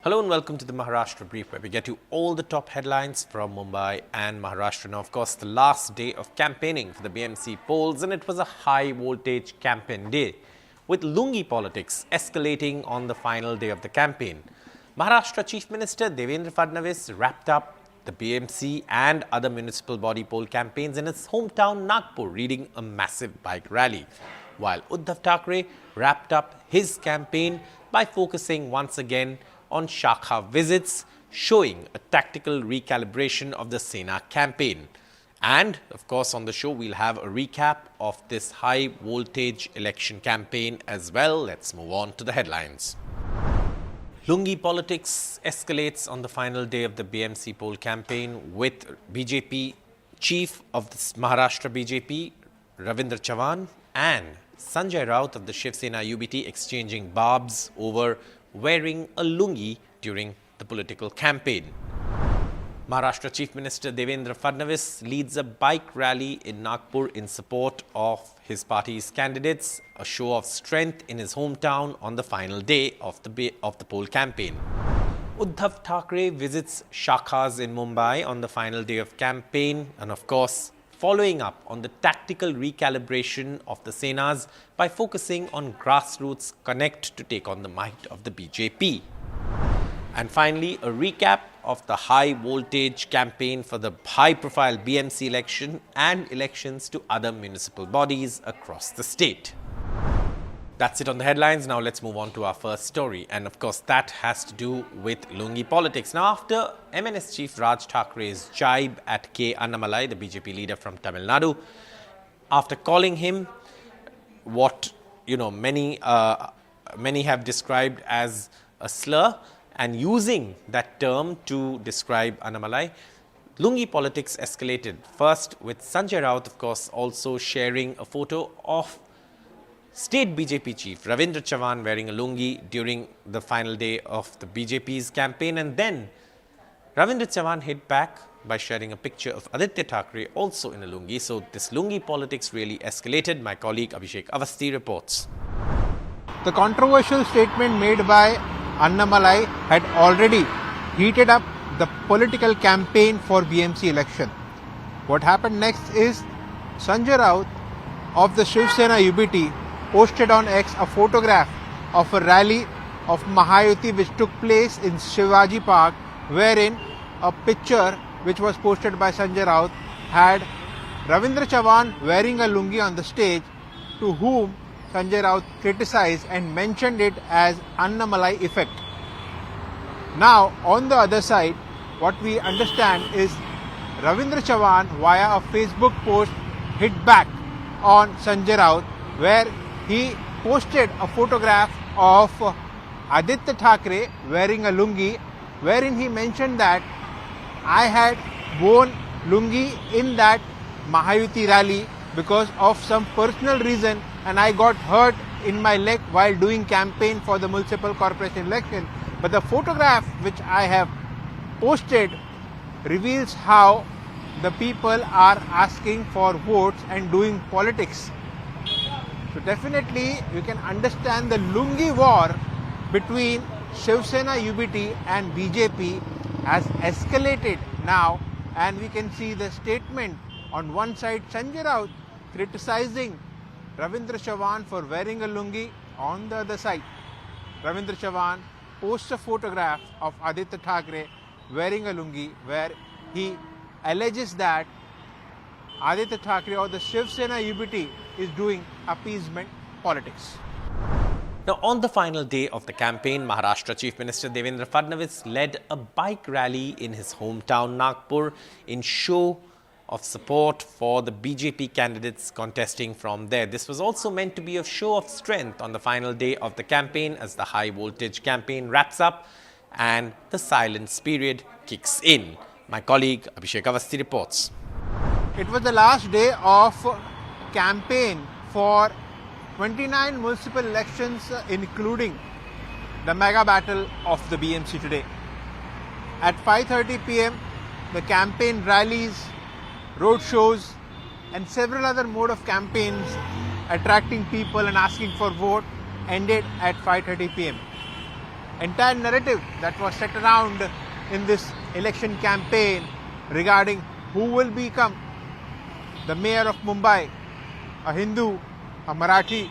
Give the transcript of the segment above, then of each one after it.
Hello and welcome to the Maharashtra Brief, where we get you all the top headlines from Mumbai and Maharashtra. Now, of course, the last day of campaigning for the BMC polls, and it was a high-voltage campaign day, with Lungi politics escalating on the final day of the campaign. Maharashtra Chief Minister Devendra Fadnavis wrapped up the BMC and other municipal body poll campaigns in his hometown Nagpur, leading a massive bike rally, while Uddhav Thackeray wrapped up his campaign by focusing once again on Shakha visits, showing a tactical recalibration of the Sena campaign. And, of course, on the show, we'll have a recap of this high-voltage election campaign as well. Let's move on to the headlines. Lungi politics escalates on the final day of the BMC poll campaign, with BJP Chief of the Maharashtra BJP, Devendra Fadnavis, and Sanjay Raut of the Shiv Sena UBT exchanging barbs over wearing a lungi during the political campaign. Maharashtra Chief Minister Devendra Fadnavis leads a bike rally in Nagpur in support of his party's candidates, a show of strength in his hometown on the final day of the poll campaign. Uddhav Thackeray visits shakhas in Mumbai on the final day of campaign, and of course, following up on the tactical recalibration of the Senas by focusing on grassroots connect to take on the might of the BJP. And finally, a recap of the high-voltage campaign for the high-profile BMC election and elections to other municipal bodies across the state. That's it on the headlines. Now let's move on to our first story. And of course, that has to do with Lungi politics. Now, after MNS Chief Raj Thakray's jibe at K. Annamalai, the BJP leader from Tamil Nadu, after calling him what many have described as a slur and using that term to describe Annamalai, Lungi politics escalated. First with Sanjay Raut, of course, also sharing a photo of State BJP Chief Devendra Fadnavis wearing a lungi during the final day of the BJP's campaign, and then Devendra Fadnavis hit back by sharing a picture of Aditya Thackeray also in a lungi. So this lungi politics really escalated. My colleague Abhishek Avasthi reports. The controversial statement made by Annamalai had already heated up the political campaign for BMC election. What happened next is Sanjay Raut of the Shiv Sena UBT posted on X a photograph of a rally of Mahayuti which took place in Shivaji Park, wherein a picture which was posted by Sanjay Raut had Devendra Fadnavis wearing a lungi on the stage, to whom Sanjay Raut criticized and mentioned it as Annamalai effect. Now, on the other side, what we understand is Devendra Fadnavis via a Facebook post hit back on Sanjay Raut, where he posted a photograph of Aditya Thackeray wearing a lungi, wherein he mentioned that I had worn lungi in that Mahayuti rally because of some personal reason, and I got hurt in my leg while doing campaign for the municipal corporation election. But the photograph which I have posted reveals how the people are asking for votes and doing politics. So definitely you can understand the lungi war between Shiv Sena UBT and BJP has escalated now, and we can see the statement on one side, Sanjay Raut criticizing Devendra Fadnavis for wearing a lungi. On the other side, Devendra Fadnavis posts a photograph of Aditya Thackeray wearing a lungi, where he alleges that Aditya Thackeray or the Shiv Sena UBT is doing appeasement politics. Now, on the final day of the campaign, Maharashtra Chief Minister Devendra Fadnavis led a bike rally in his hometown Nagpur in show of support for the BJP candidates contesting from there. This was also meant to be a show of strength on the final day of the campaign as the high-voltage campaign wraps up and the silence period kicks in. My colleague Abhishek Avasthi reports. It was the last day of campaign for 29 municipal elections, including the mega battle of the BMC today. At 5:30 p.m., the campaign rallies, road shows and several other mode of campaigns attracting people and asking for vote ended at 5:30 p.m. entire narrative that was set around in this election campaign regarding who will become the mayor of Mumbai, a Hindu, a Marathi,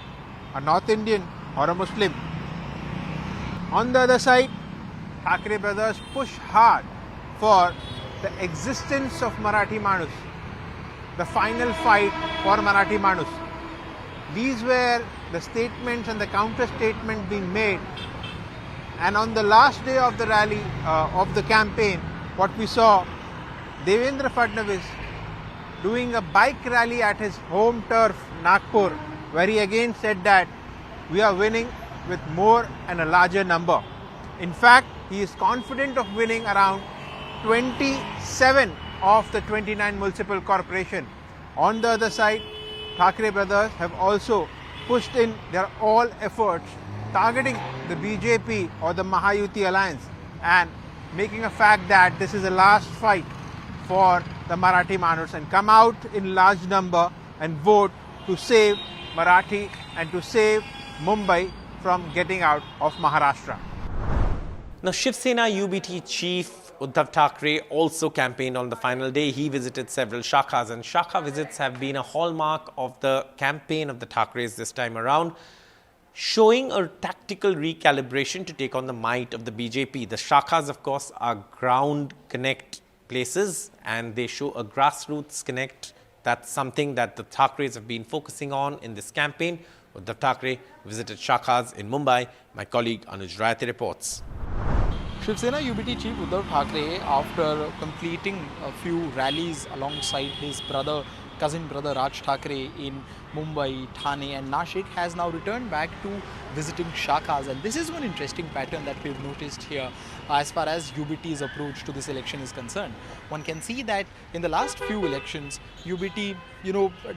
a North Indian or a Muslim. On the other side, Thackeray brothers push hard for the existence of Marathi Manus, the final fight for Marathi Manus. These were the statements and the counter statement being made. And on the last day of the rally, of the campaign, what we saw, Devendra Fadnavis doing a bike rally at his home turf, Nagpur, where he again said that we are winning with more and a larger number. In fact, he is confident of winning around 27 of the 29 municipal corporation. On the other side, Thackeray brothers have also pushed in their all efforts targeting the BJP or the Mahayuti alliance and making a fact that this is a last fight for the Marathi Manus and come out in large number and vote to save Marathi and to save Mumbai from getting out of Maharashtra. Now, Shiv Sena UBT chief Uddhav Thackeray also campaigned on the final day. He visited several shakhas, and shakha visits have been a hallmark of the campaign of the Thackerays this time around, showing a tactical recalibration to take on the might of the BJP. The shakhas, of course, are ground connect places, and they show a grassroots connect. That's something that the Thackerays have been focusing on in this campaign. Uddhav Thackeray visited shakhas in Mumbai. My colleague Anuj Rayate reports. Shiv Sena UBT chief Uddhav Thackeray, after completing a few rallies alongside his cousin brother Raj Thackeray in Mumbai, Thane and Nashik, has now returned back to visiting shakhas. And this is one interesting pattern that we've noticed here as far as UBT's approach to this election is concerned. One can see that in the last few elections, UBT,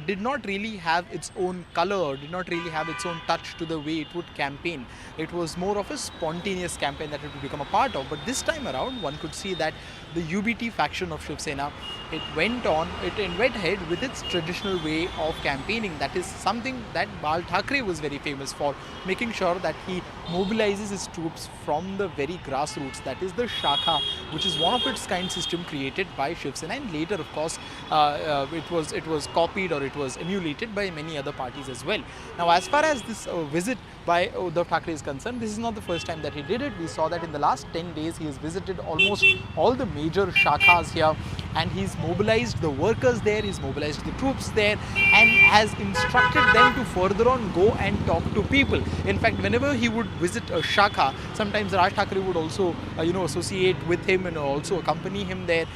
did not really have its own color, did not really have its own touch to the way it would campaign. It was more of a spontaneous campaign that it would become a part of. But this time around, one could see that the UBT faction of Shiv Sena, it went ahead with its traditional way of campaigning. That is something that Bal Thackeray was very famous for, making sure that he mobilizes his troops from the very grassroots. That is the Shakha, which is one of its kind system created by Shiv Sena, and later, of course, it was copied or it was emulated by many other parties as well. Now, as far as this visit by Uddhav Thackeray is concerned, this is not the first time that he did it. We saw that in the last 10 days, he has visited almost all the major shakhas here, and he's mobilized the workers there, he's mobilized the troops there, and has instructed them to further on go and talk to people. In fact, whenever he would visit a shakha, sometimes Raj Thackeray would also associate with him and also accompany him there.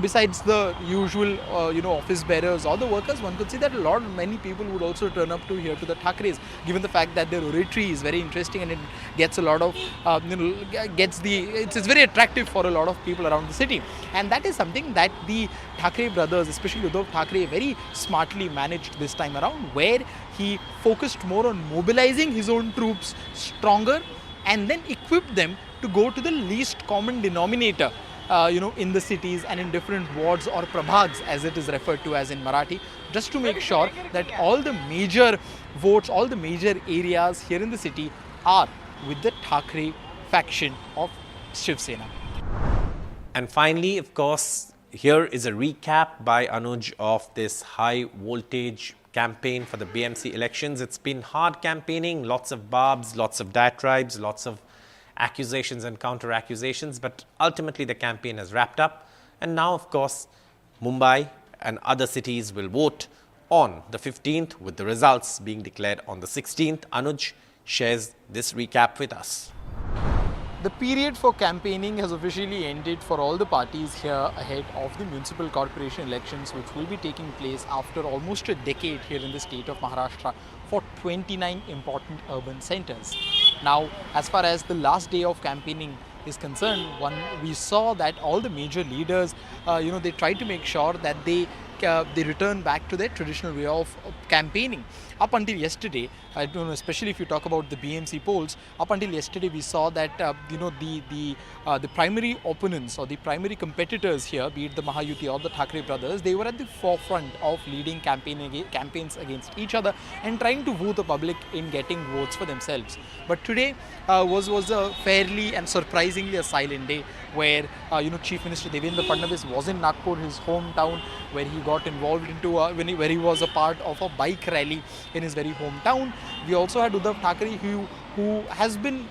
Besides the usual office bearers or the workers, one could see that many people would also turn up to here to the Thackerays, given the fact that their oratory is very interesting and it gets a lot of it's very attractive for a lot of people around the city. And that is something that the Thackeray brothers, especially Uddhav Thackeray, very smartly managed this time around, where he focused more on mobilizing his own troops stronger and then equipped them to go to the least common denominator in the cities and in different wards or prabhags, as it is referred to as in Marathi, just to make sure that all the major votes, all the major areas here in the city are with the Thackeray faction of Shiv Sena. And finally, of course, here is a recap by Anuj of this high voltage campaign for the BMC elections. It's been hard campaigning, lots of barbs, lots of diatribes, lots of accusations and counter accusations, but ultimately the campaign has wrapped up. And now, of course, Mumbai and other cities will vote on the 15th, with the results being declared on the 16th. Anuj shares this recap with us. The period for campaigning has officially ended for all the parties here ahead of the municipal corporation elections, which will be taking place after almost a decade here in the state of Maharashtra for 29 important urban centers. Now, as far as the last day of campaigning is concerned, we saw that all the major leaders, they tried to make sure that they they return back to their traditional way of campaigning. Up until yesterday, I don't know, especially if you talk about the BMC polls, up until yesterday we saw that the primary opponents or the primary competitors here, be it the Mahayuti or the Thackeray brothers, they were at the forefront of leading campaigns against each other and trying to woo the public in getting votes for themselves. But today was a fairly and surprisingly a silent day, where Chief Minister Devendra Fadnavis was in Nagpur, his hometown, where he got involved into where he was a part of a bike rally in his very hometown. We also had Uddhav Thackeray, who has been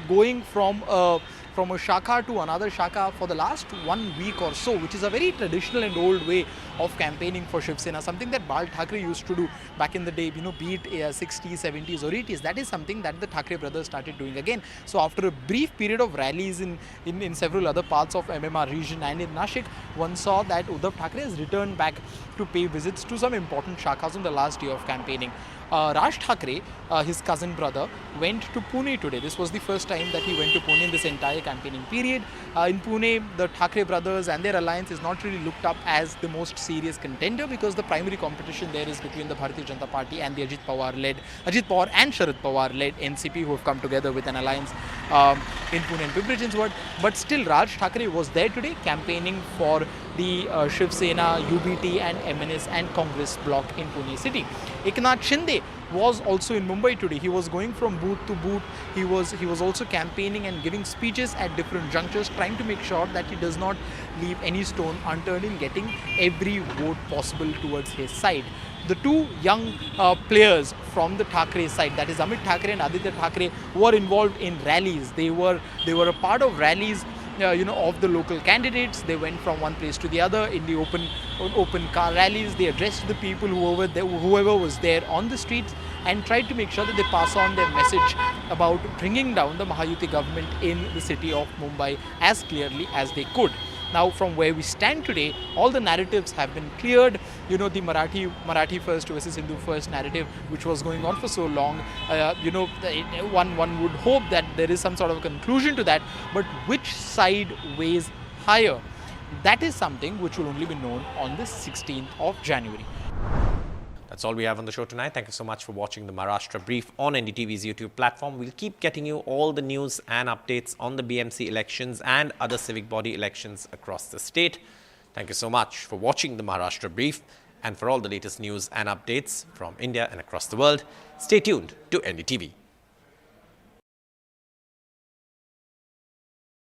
going from a Shakha to another Shakha for the last 1 week or so, which is a very traditional and old way of campaigning for Shiv Sena, something that Bal Thackeray used to do back in the day, be it 60s, 70s or 80s. That is something that the Thackeray brothers started doing again. So after a brief period of rallies in several other parts of MMR region and in Nashik, one saw that Uddhav Thackeray has returned back to pay visits to some important Shakhas on the last day of campaigning. Raj Thackeray, his cousin brother, went to Pune today. This was the first time that he went to Pune in this entire campaigning period. In Pune, the Thackeray brothers and their alliance is not really looked up as the most serious contender, because the primary competition there is between the Bharatiya Janata Party and the Ajit Pawar and Sharad Pawar led NCP, who have come together with an alliance in Pune and Pimpri Chinchwad. But still, Raj Thackeray was there today campaigning for the Shiv Sena, UBT and MNS and Congress bloc in Pune city. Eknath Shinde was also in Mumbai today. He was going from booth to booth. He was also campaigning and giving speeches at different junctures, trying to make sure that he does not leave any stone unturned in getting every vote possible towards his side. The two young players from the Thackeray side, that is Amit Thackeray and Aditya Thackeray, were involved in rallies. They were a part of rallies of the local candidates. They went from one place to the other in the open car rallies. They addressed the people, whoever was there on the streets, and tried to make sure that they pass on their message about bringing down the Mahayuti government in the city of Mumbai as clearly as they could. Now, from where we stand today, all the narratives have been cleared. The Marathi first versus Hindu first narrative, which was going on for so long, one would hope that there is some sort of a conclusion to that. But which side weighs higher? That is something which will only be known on the 16th of January. That's all we have on the show tonight. Thank you so much for watching the Maharashtra Brief on NDTV's YouTube platform. We'll keep getting you all the news and updates on the BMC elections and other civic body elections across the state. Thank you so much for watching the Maharashtra Brief, and for all the latest news and updates from India and across the world, stay tuned to NDTV.